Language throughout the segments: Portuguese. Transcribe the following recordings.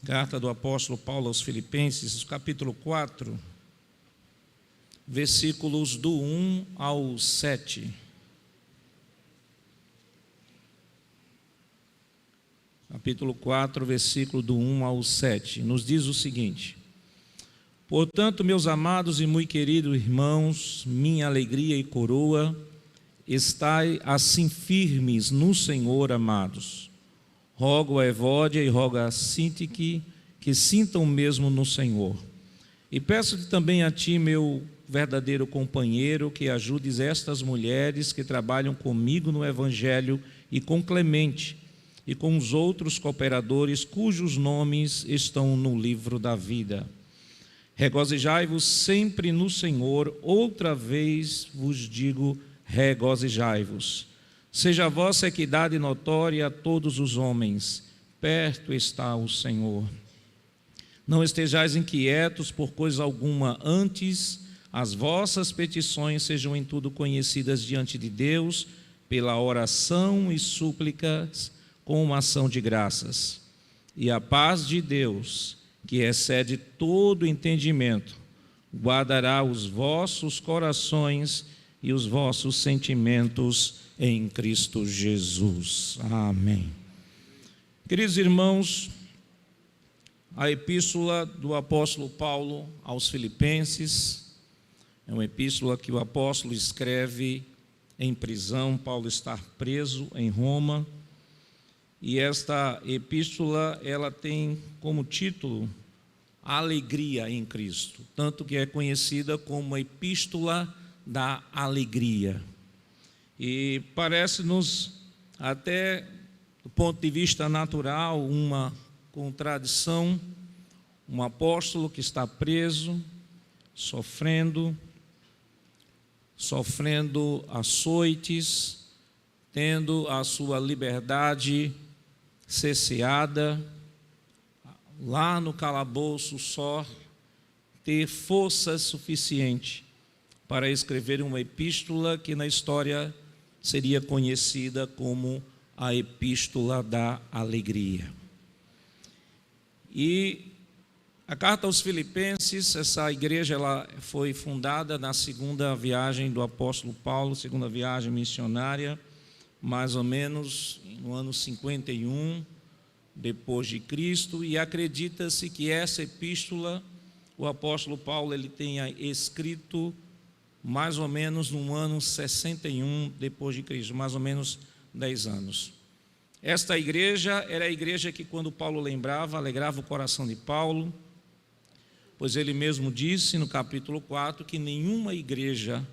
Carta do apóstolo Paulo aos Filipenses, capítulo 4, versículos do 1 ao 7. Capítulo 4, versículo do 1 ao 7. Nos diz o seguinte: Portanto, meus amados e muito queridos irmãos, minha alegria e coroa, estai assim firmes no Senhor, amados. Rogo a Evódia e rogo a Sintique que sintam o mesmo no Senhor. E peço-te também a ti, meu verdadeiro companheiro, que ajudes estas mulheres que trabalham comigo no Evangelho e com Clemente e com os outros cooperadores cujos nomes estão no livro da vida. Regozijai-vos sempre no Senhor, outra vez vos digo, regozijai-vos. Seja a vossa equidade notória a todos os homens, perto está o Senhor. Não estejais inquietos por coisa alguma, antes as vossas petições sejam em tudo conhecidas diante de Deus, pela oração e súplicas, com uma ação de graças. E a paz de Deus, que excede todo entendimento, guardará os vossos corações e os vossos sentimentos em Cristo Jesus. Amém. Queridos irmãos, a epístola do apóstolo Paulo aos Filipenses é uma epístola que o apóstolo escreve em prisão. Paulo está preso em Roma, e esta epístola ela tem como título Alegria em Cristo, tanto que é conhecida como a epístola da alegria. E parece-nos, até do ponto de vista natural, uma contradição, um apóstolo que está preso, sofrendo açoites, tendo a sua liberdade cerceada, lá no calabouço só, ter força suficiente para escrever uma epístola que na história seria conhecida como a Epístola da Alegria. E a carta aos Filipenses, essa igreja ela foi fundada na segunda viagem do apóstolo Paulo, segunda viagem missionária, mais ou menos no ano 51 depois de Cristo, e acredita-se que essa epístola o apóstolo Paulo ele tenha escrito mais ou menos no ano 61 depois de Cristo, mais ou menos 10 anos. Esta igreja era a igreja que, quando Paulo lembrava, alegrava o coração de Paulo, pois ele mesmo disse no capítulo 4 que nenhuma igreja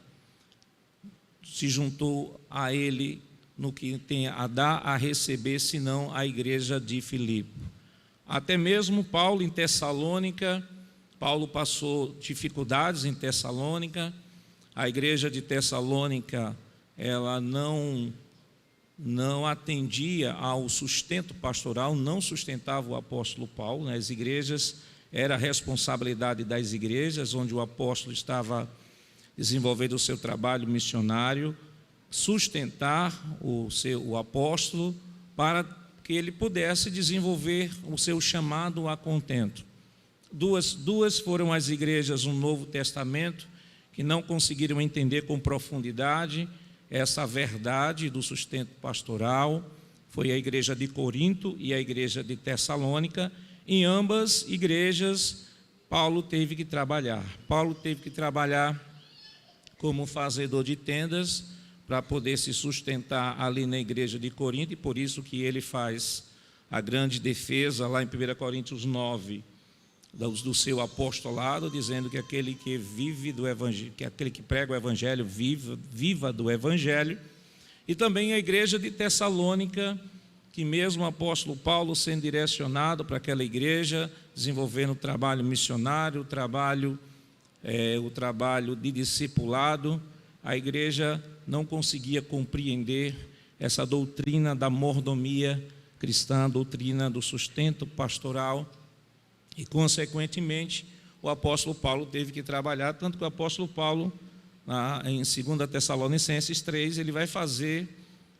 se juntou a ele no que tem a dar, a receber, senão a igreja de Filipe. Até mesmo Paulo em Tessalônica, Paulo passou dificuldades em Tessalônica. A igreja de Tessalônica, ela não atendia ao sustento pastoral, não sustentava o apóstolo Paulo, né? As igrejas, era a responsabilidade das igrejas, onde o apóstolo estava desenvolvendo o seu trabalho missionário, sustentar o apóstolo para que ele pudesse desenvolver o seu chamado a contento. Duas foram as igrejas no Novo Testamento que não conseguiram entender com profundidade essa verdade do sustento pastoral. Foi a igreja de Corinto e a igreja de Tessalônica. Em ambas igrejas, Paulo teve que trabalhar. Paulo teve que trabalhar como fazedor de tendas para poder se sustentar ali na igreja de Corinto, e por isso que ele faz a grande defesa lá em 1 Coríntios 9, do seu apostolado, dizendo que aquele que vive do evangelho, que aquele que prega o evangelho viva do evangelho. E também a igreja de Tessalônica, que mesmo o apóstolo Paulo sendo direcionado para aquela igreja, desenvolvendo o trabalho missionário, o trabalho de discipulado, a igreja não conseguia compreender essa doutrina da mordomia cristã, a doutrina do sustento pastoral. E, consequentemente, o apóstolo Paulo teve que trabalhar, tanto que o apóstolo Paulo, em 2 Tessalonicenses 3, ele vai fazer,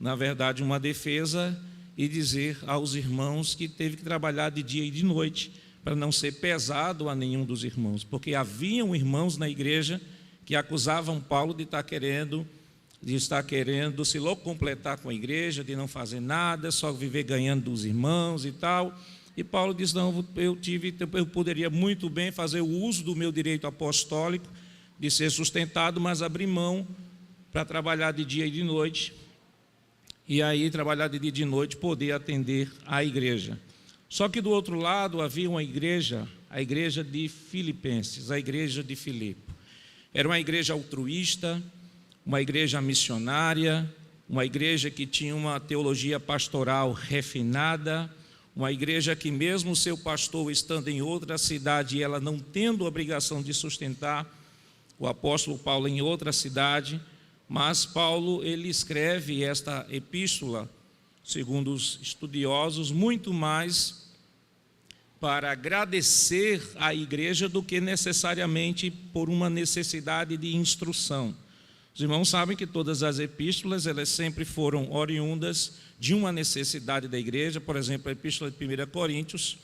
na verdade, uma defesa, e dizer aos irmãos que teve que trabalhar de dia e de noite para não ser pesado a nenhum dos irmãos, porque haviam irmãos na igreja que acusavam Paulo de estar querendo se completar com a igreja, de não fazer nada, só viver ganhando dos irmãos e tal. E Paulo diz: não, eu poderia muito bem fazer o uso do meu direito apostólico de ser sustentado, mas abrir mão para trabalhar de dia e de noite, e aí trabalhar de dia e de noite, poder atender a igreja. Só que do outro lado havia uma igreja, a igreja de Filipenses, a igreja de Filipe. Era uma igreja altruísta, uma igreja missionária, uma igreja que tinha uma teologia pastoral refinada, uma igreja que mesmo o seu pastor estando em outra cidade e ela não tendo obrigação de sustentar o apóstolo Paulo em outra cidade, mas Paulo, ele escreve esta epístola, segundo os estudiosos, muito mais para agradecer à igreja do que necessariamente por uma necessidade de instrução. Os irmãos sabem que todas as epístolas, elas sempre foram oriundas de uma necessidade da igreja. Por exemplo, a epístola de 1 Coríntios,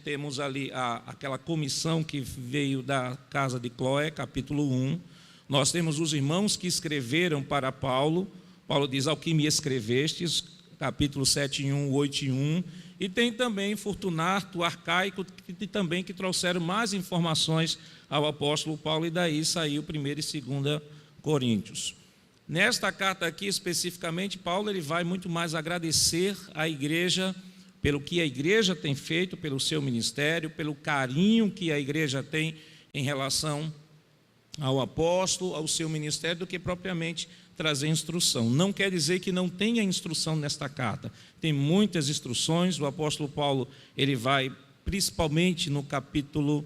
temos ali aquela comissão que veio da casa de Cloé, capítulo 1. Nós temos os irmãos que escreveram para Paulo. Paulo diz: ao que me escrevestes, capítulo 7:1, 8:1. E tem também Fortunato, Arcaico, que trouxeram mais informações ao apóstolo Paulo, e daí saiu 1 e 2 Coríntios. Nesta carta aqui, especificamente, Paulo ele vai muito mais agradecer à igreja pelo que a igreja tem feito, pelo seu ministério, pelo carinho que a igreja tem em relação ao apóstolo, ao seu ministério, do que propriamente trazer instrução. Não quer dizer que não tenha instrução nesta carta. Tem muitas instruções. O apóstolo Paulo, ele vai, principalmente no capítulo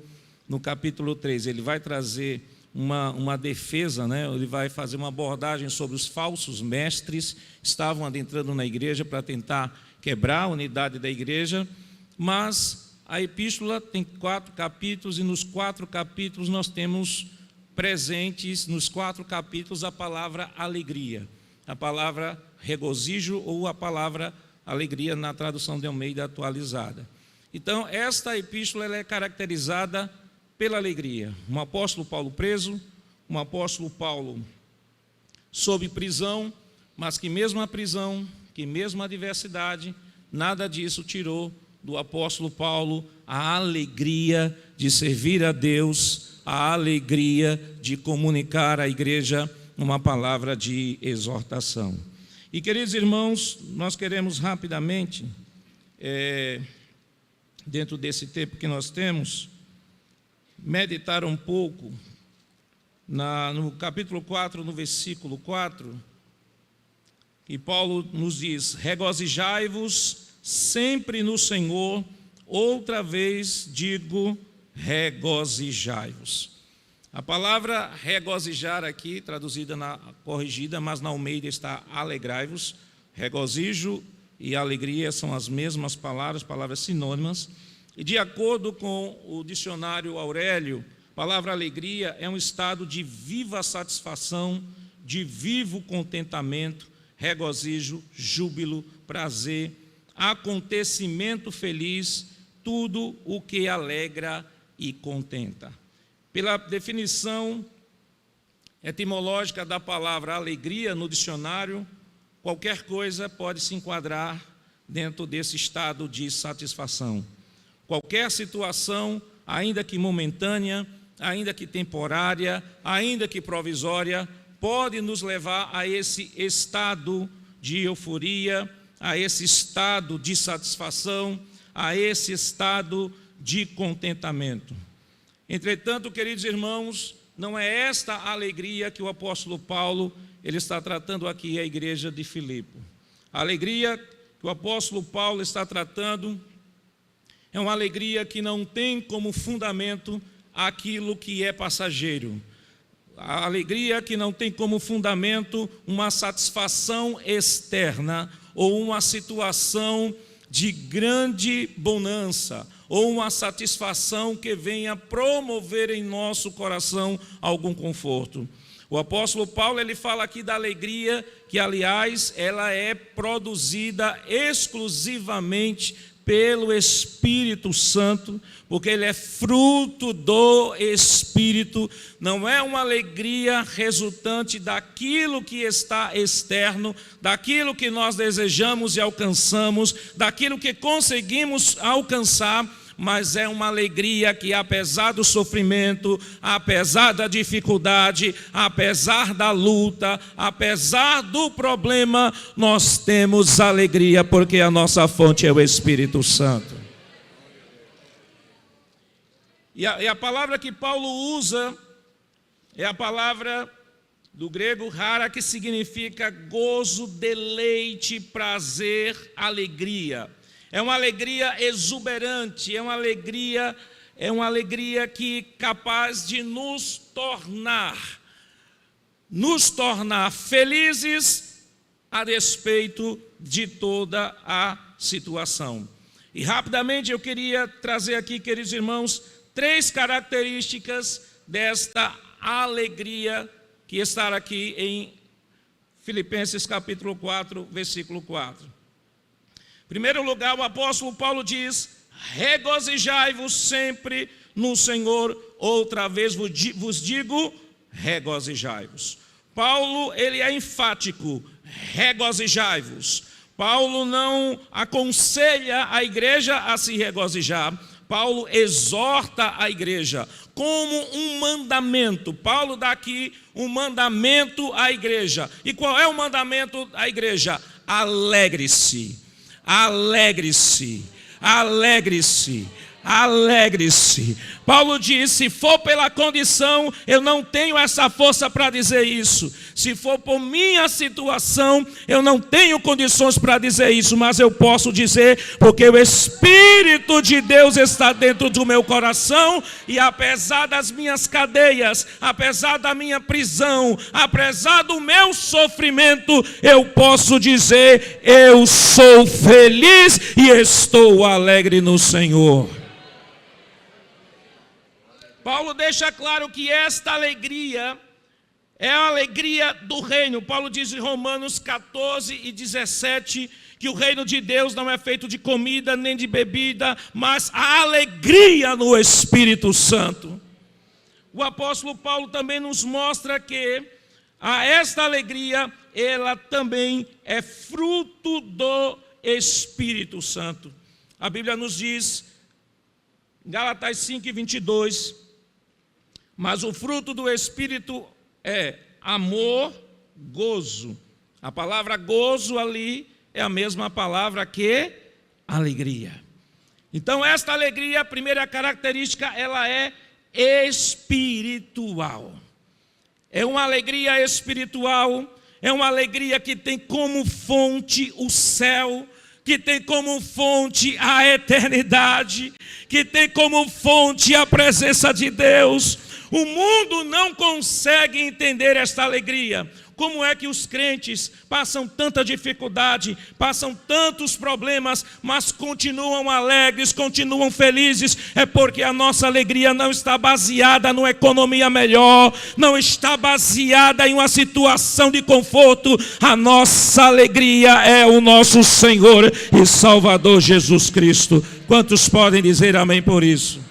3, ele vai trazer uma defesa, né? Ele vai fazer uma abordagem sobre os falsos mestres que estavam adentrando na igreja para tentar quebrar a unidade da igreja. Mas a epístola tem 4 capítulos, e nos 4 capítulos nós temos presentes, nos 4 capítulos, a palavra alegria, a palavra regozijo ou a palavra alegria na tradução de Almeida atualizada. Então, esta epístola ela é caracterizada pela alegria. Um apóstolo Paulo preso, um apóstolo Paulo sob prisão, mas que mesmo a prisão, que mesmo a adversidade, nada disso tirou do apóstolo Paulo a alegria de servir a Deus, a alegria de comunicar à igreja uma palavra de exortação. E, queridos irmãos, nós queremos rapidamente, dentro desse tempo que nós temos, meditar um pouco no capítulo 4, no versículo 4, que Paulo nos diz: regozijai-vos sempre no Senhor, outra vez digo, regozijai-vos. A palavra regozijar aqui, traduzida na corrigida, mas na Almeida está alegrai-vos. Regozijo e alegria são as mesmas palavras sinônimas. E de acordo com o dicionário Aurélio, a palavra alegria é um estado de viva satisfação, de vivo contentamento, regozijo, júbilo, prazer, acontecimento feliz, tudo o que alegra e contenta. Pela definição etimológica da palavra alegria no dicionário, qualquer coisa pode se enquadrar dentro desse estado de satisfação. Qualquer situação, ainda que momentânea, ainda que temporária, ainda que provisória, pode nos levar a esse estado de euforia, a esse estado de satisfação, a esse estado de contentamento. Entretanto, queridos irmãos, não é esta alegria que o apóstolo Paulo ele está tratando aqui à igreja de Filipe. A alegria que o apóstolo Paulo está tratando é uma alegria que não tem como fundamento aquilo que é passageiro. A alegria que não tem como fundamento uma satisfação externa ou uma situação de grande bonança, ou uma satisfação que venha promover em nosso coração algum conforto. O apóstolo Paulo, ele fala aqui da alegria, que aliás, ela é produzida exclusivamente pelo Espírito Santo, porque ele é fruto do Espírito, não é uma alegria resultante daquilo que está externo, daquilo que nós desejamos e alcançamos, daquilo que conseguimos alcançar, mas é uma alegria que, apesar do sofrimento, apesar da dificuldade, apesar da luta, apesar do problema, nós temos alegria, porque a nossa fonte é o Espírito Santo. E a palavra que Paulo usa é a palavra do grego rara, que significa gozo, deleite, prazer, alegria. É uma alegria exuberante, é uma alegria que capaz de nos tornar felizes a despeito de toda a situação. E rapidamente eu queria trazer aqui, queridos irmãos, 3 características desta alegria que está aqui em Filipenses capítulo 4, versículo 4. Em primeiro lugar, o apóstolo Paulo diz: regozijai-vos sempre no Senhor, outra vez vos digo, regozijai-vos. Paulo, ele é enfático, regozijai-vos. Paulo não aconselha a igreja a se regozijar, Paulo exorta a igreja como um mandamento. Paulo dá aqui um mandamento à igreja. E qual é o mandamento à igreja? Alegre-se. Alegre-se, alegre-se, alegre-se. Paulo diz: se for pela condição, eu não tenho essa força para dizer isso. Se for por minha situação, eu não tenho condições para dizer isso, mas eu posso dizer, porque o Espírito de Deus está dentro do meu coração, e apesar das minhas cadeias, apesar da minha prisão, apesar do meu sofrimento, eu posso dizer: eu sou feliz e estou alegre no Senhor. Paulo deixa claro que esta alegria é a alegria do reino. Paulo diz em Romanos 14 e 17 que o reino de Deus não é feito de comida nem de bebida, mas a alegria no Espírito Santo. O apóstolo Paulo também nos mostra que esta alegria, ela também é fruto do Espírito Santo. A Bíblia nos diz, em Gálatas 5:22, mas o fruto do Espírito é amor, gozo. A palavra gozo ali é a mesma palavra que alegria. Então esta alegria, a primeira característica, ela é espiritual. É uma alegria espiritual, é uma alegria que tem como fonte o céu, que tem como fonte a eternidade, que tem como fonte a presença de Deus. O mundo não consegue entender esta alegria. Como é que os crentes passam tanta dificuldade, passam tantos problemas, mas continuam alegres, continuam felizes? É porque a nossa alegria não está baseada numa economia melhor, não está baseada em uma situação de conforto. A nossa alegria é o nosso Senhor e Salvador Jesus Cristo. Quantos podem dizer amém por isso?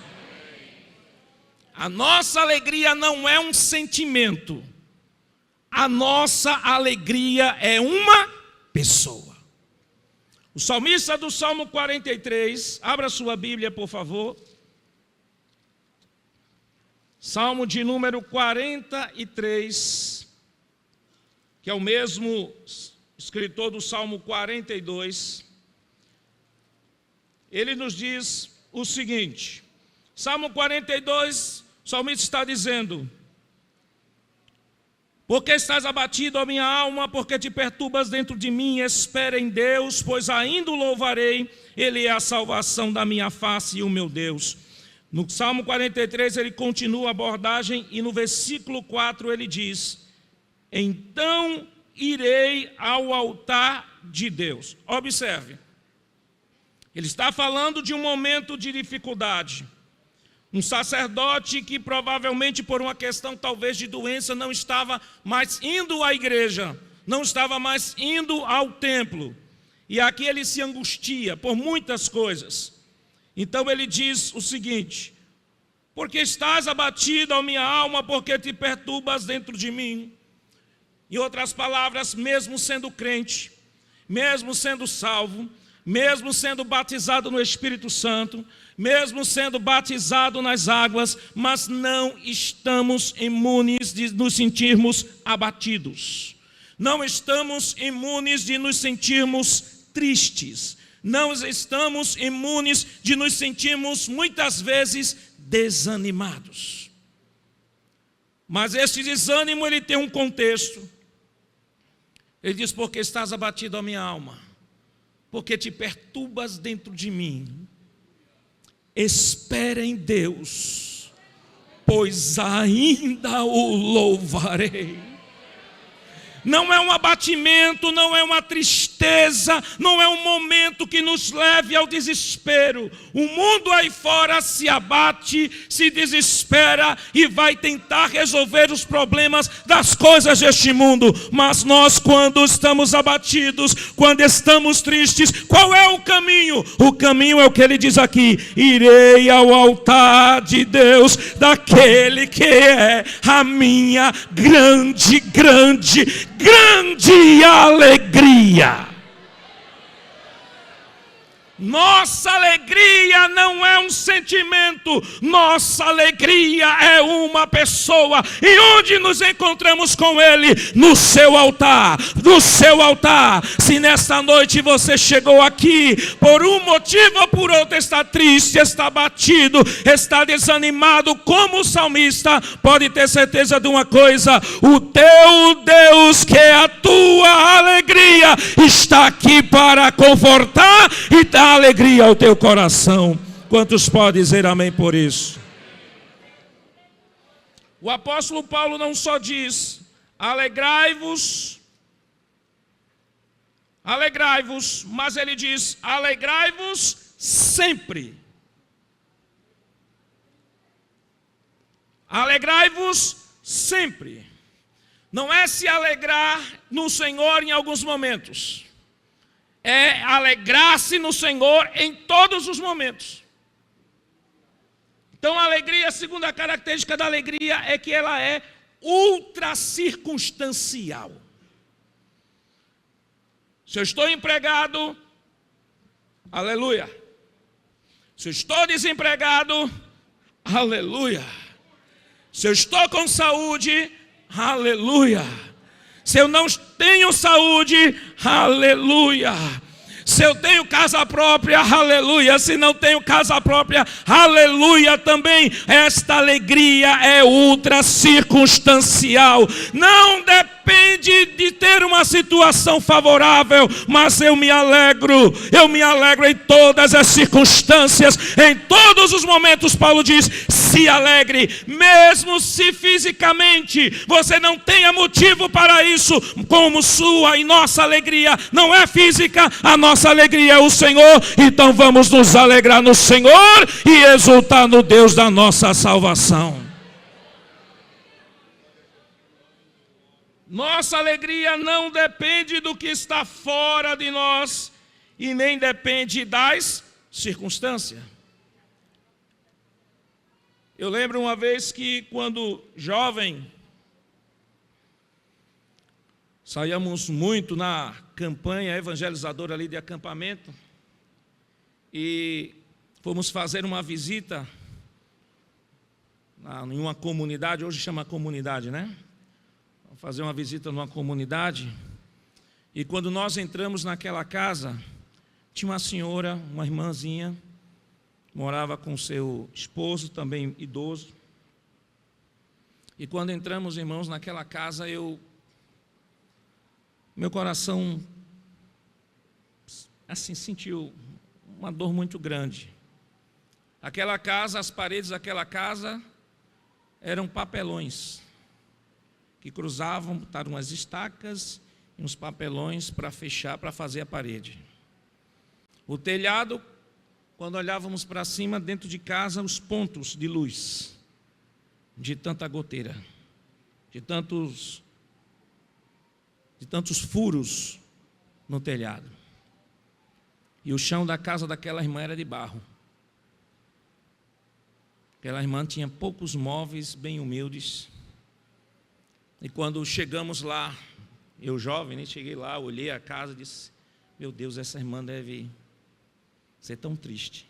A nossa alegria não é um sentimento. A nossa alegria é uma pessoa. O salmista do Salmo 43, abra sua Bíblia, por favor. Salmo de número 43, que é o mesmo escritor do Salmo 42. Ele nos diz o seguinte: Salmo 42, o salmista está dizendo: porque estás abatido, ó minha alma, porque te perturbas dentro de mim? Espera em Deus, pois ainda o louvarei, Ele é a salvação da minha face e o meu Deus. No Salmo 43 ele continua a abordagem e no versículo 4 ele diz: então irei ao altar de Deus. Observe, ele está falando de um momento de dificuldade, Um sacerdote que provavelmente por uma questão talvez de doença não estava mais indo à igreja, não estava mais indo ao templo. E aqui ele se angustia por muitas coisas. Então ele diz o seguinte: porque estás abatido, ó minha alma, porque te perturbas dentro de mim. Em outras palavras, mesmo sendo crente, mesmo sendo salvo, mesmo sendo batizado no Espírito Santo, mesmo sendo batizado nas águas, mas não estamos imunes de nos sentirmos abatidos. Não estamos imunes de nos sentirmos tristes. Não estamos imunes de nos sentirmos muitas vezes desanimados. Mas esse desânimo ele tem um contexto. Ele diz: porque estás abatido, a minha alma, porque te perturbas dentro de mim. Espera em Deus, pois ainda o louvarei. Não é um abatimento, não é uma tristeza, não é um momento que nos leve ao desespero. O mundo aí fora se abate, se desespera e vai tentar resolver os problemas das coisas deste mundo. Mas nós, quando estamos abatidos, quando estamos tristes, qual é o caminho? O caminho é o que ele diz aqui: irei ao altar de Deus, daquele que é a minha grande alegria. Nossa alegria não é um sentimento, nossa alegria é uma pessoa. E onde nos encontramos com Ele? No seu altar, no seu altar. Se nesta noite você chegou aqui, por um motivo ou por outro está triste, está abatido, está desanimado, como o salmista, pode ter certeza de uma coisa: o teu Deus, que é a tua alegria, está aqui para confortar e dar alegria ao teu coração. Quantos podem dizer amém por isso? O apóstolo Paulo não só diz: alegrai-vos, mas ele diz: alegrai-vos sempre. Alegrai-vos sempre. Não é se alegrar no Senhor em alguns momentos. É alegrar-se no Senhor em todos os momentos. Então a alegria, a segunda característica da alegria é que ela é ultra circunstancial. Se eu estou empregado, aleluia. Se eu estou desempregado, aleluia. Se eu estou com saúde, aleluia. Se eu não tenho saúde, aleluia. Se eu tenho casa própria, aleluia. Se não tenho casa própria, aleluia também. Esta alegria é ultra circunstancial. Não depende de ter uma situação favorável, mas eu me alegro em todas as circunstâncias, em todos os momentos. Paulo diz: se alegre, mesmo se fisicamente você não tenha motivo para isso, como sua e nossa alegria não é física, a nossa alegria é o Senhor. Então vamos nos alegrar no Senhor e exultar no Deus da nossa salvação. Nossa alegria não depende do que está fora de nós e nem depende das circunstâncias. Eu lembro uma vez que, quando jovem, saíamos muito na campanha evangelizadora ali de acampamento e fomos fazer uma visita em uma comunidade, hoje chama comunidade, né? Vamos fazer uma visita numa comunidade e quando nós entramos naquela casa, tinha uma senhora, uma irmãzinha, morava com seu esposo, também idoso. E quando entramos, irmãos, naquela casa, meu coração, assim, sentiu uma dor muito grande. Aquela casa, as paredes daquela casa eram papelões que cruzavam, botaram umas estacas e uns papelões para fechar, para fazer a parede. O telhado quando olhávamos para cima, dentro de casa, os pontos de luz, de tanta goteira, de tantos furos no telhado. E o chão da casa daquela irmã era de barro. Aquela irmã tinha poucos móveis, bem humildes. E quando chegamos lá, eu jovem, nem cheguei lá, olhei a casa e disse: meu Deus, essa irmã deve ser tão triste.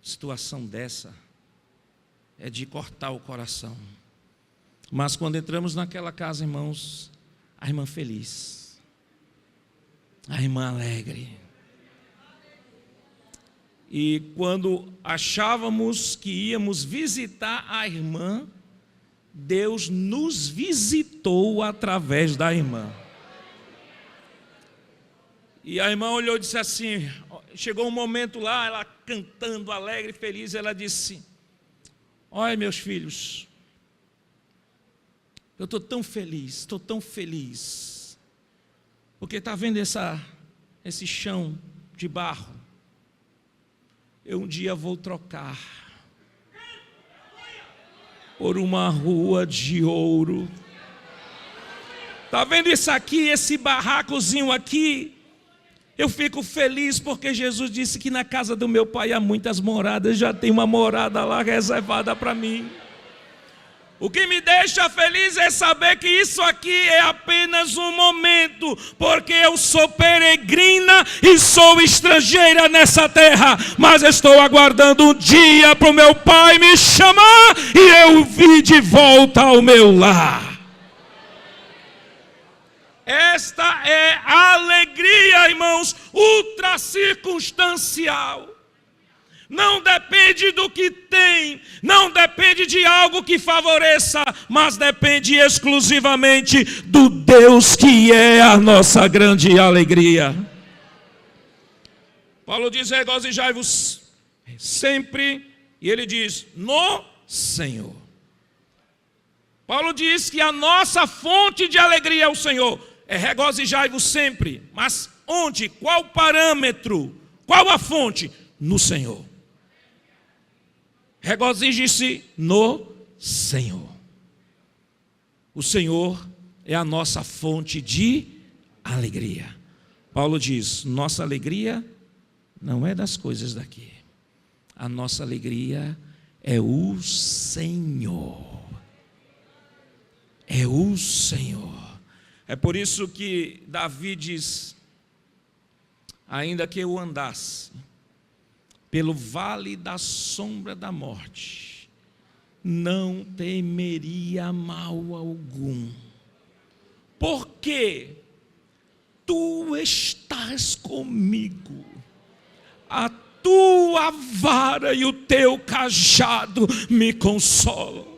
Situação dessa é de cortar o coração. Mas quando entramos naquela casa, irmãos, a irmã feliz, a irmã alegre. E quando achávamos que íamos visitar a irmã, Deus nos visitou através da irmã. E a irmã olhou e disse assim, chegou um momento lá, ela cantando, alegre, feliz, ela disse: olha, meus filhos, eu estou tão feliz, porque está vendo esse chão de barro? Eu um dia vou trocar por uma rua de ouro. Está vendo isso aqui, esse barracozinho aqui? Eu fico feliz porque Jesus disse que na casa do meu pai há muitas moradas, já tem uma morada lá reservada para mim. O que me deixa feliz é saber que isso aqui é apenas um momento, porque eu sou peregrina e sou estrangeira nessa terra, mas estou aguardando um dia para o meu pai me chamar e eu vir de volta ao meu lar. Esta é a alegria, irmãos, ultra circunstancial. Não depende do que tem, não depende de algo que favoreça, mas depende exclusivamente do Deus que é a nossa grande alegria. Paulo diz: regozijai-vos sempre, e ele diz: no Senhor. Paulo diz que a nossa fonte de alegria é o Senhor. É regozijai-vos sempre. Mas onde? Qual parâmetro? Qual a fonte? No Senhor. Regozije-se no Senhor. O Senhor é a nossa fonte de alegria. Paulo diz: nossa alegria não é das coisas daqui. A nossa alegria é o Senhor. É o Senhor. É por isso que Davi diz: ainda que eu andasse pelo vale da sombra da morte, não temeria mal algum, porque tu estás comigo, a tua vara e o teu cajado me consolam.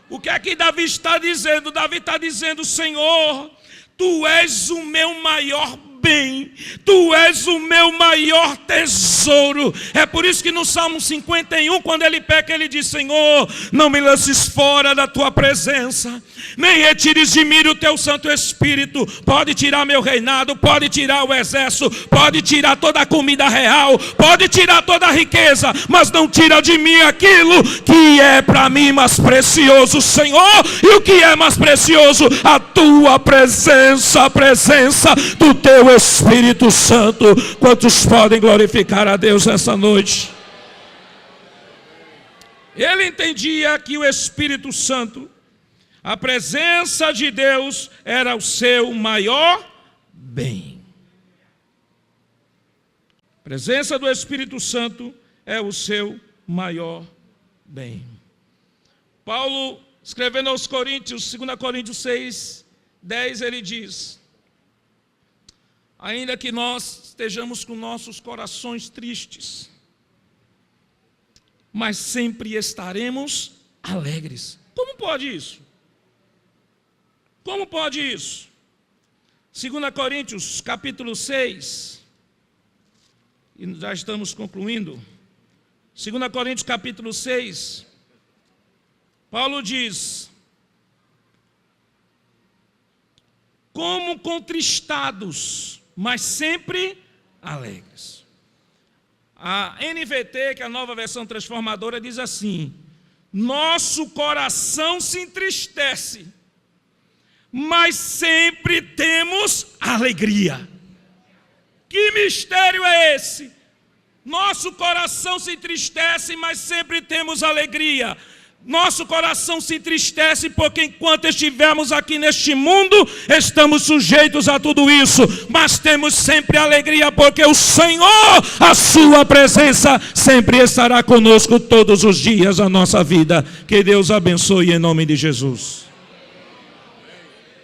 O que é que Davi está dizendo? Davi está dizendo: Senhor, tu és o meu maior bem, tu és o meu maior tesouro. É por isso que no Salmo 51, quando ele peca, ele diz: Senhor, não me lances fora da tua presença, nem retires de mim o teu Santo Espírito. Pode tirar meu reinado, pode tirar o exército, pode tirar toda a comida real, pode tirar toda a riqueza, mas não tira de mim aquilo que é para mim mais precioso, Senhor. E o que é mais precioso? A tua presença, a presença do teu Espírito Santo. Quantos podem glorificar a Deus nessa noite? Ele entendia que o Espírito Santo, a presença de Deus, era o seu maior bem. A presença do Espírito Santo é o seu maior bem. Paulo, escrevendo aos Coríntios, 2 Coríntios 6, 10, ele diz: ainda que nós estejamos com nossos corações tristes, mas sempre estaremos alegres. Como pode isso? Como pode isso? 2 Coríntios capítulo 6, e já estamos concluindo. 2 Coríntios capítulo 6, Paulo diz: como contristados, mas sempre alegres. A NVT, que é a Nova Versão Transformadora, diz assim: nosso coração se entristece, mas sempre temos alegria. Que mistério é esse? Nosso coração se entristece, mas sempre temos alegria. Nosso coração se entristece porque enquanto estivermos aqui neste mundo, estamos sujeitos a tudo isso, mas temos sempre alegria porque o Senhor, a sua presença, sempre estará conosco todos os dias da nossa vida. Que Deus abençoe em nome de Jesus.